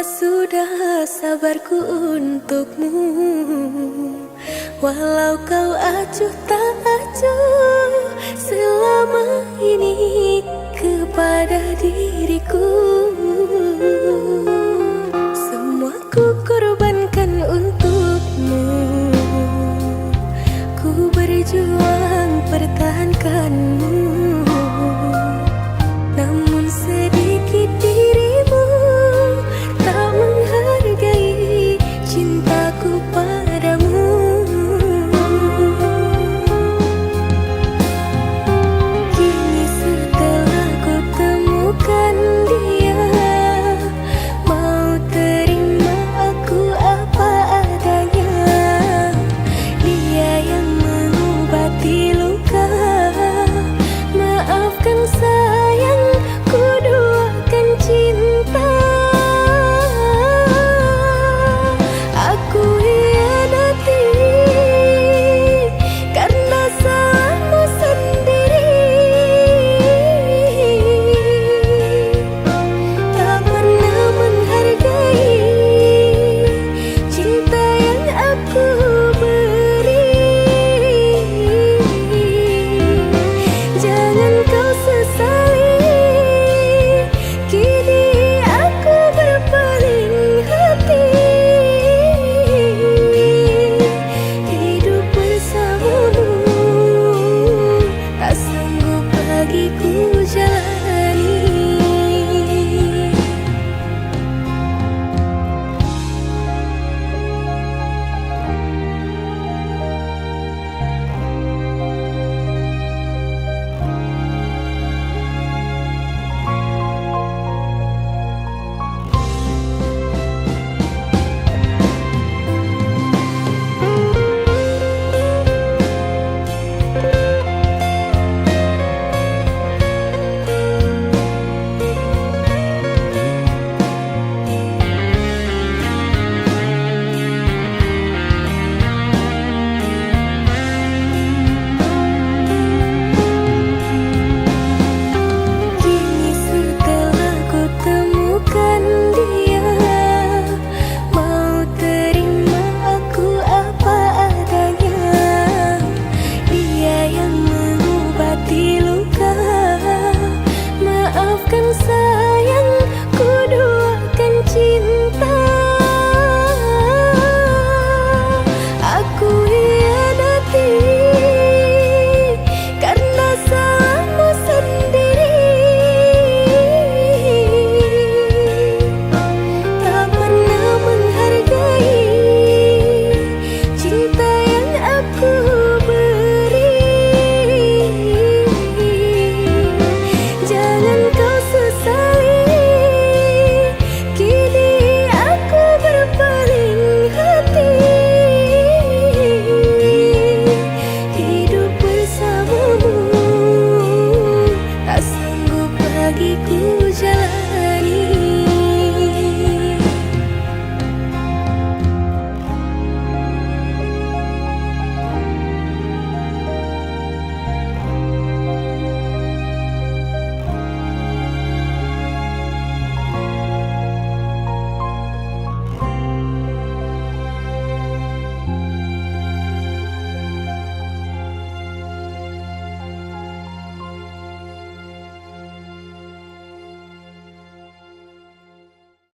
sudah sabarku untukmu, walau kau acuh tak acuh selama ini kepada diriku. Semua ku korbankan untukmu, ku berjuang pertahankanmu. Namun sedikit dirimu tak menghargai cintaku padamu. Kini setelah ku temukan dia, mau terima aku apa adanya. Dia yang mengobati luka, maafkan sayang, ku duakan cinta. Aku hianati karena salahmu sendiri. Tak pernah menghargai cinta yang aku beri. Jangan kau sesali, kini aku berpaling hati. Hidup bersamamu tak sanggup bagiku jalani. Kini setelah ku temukan dia,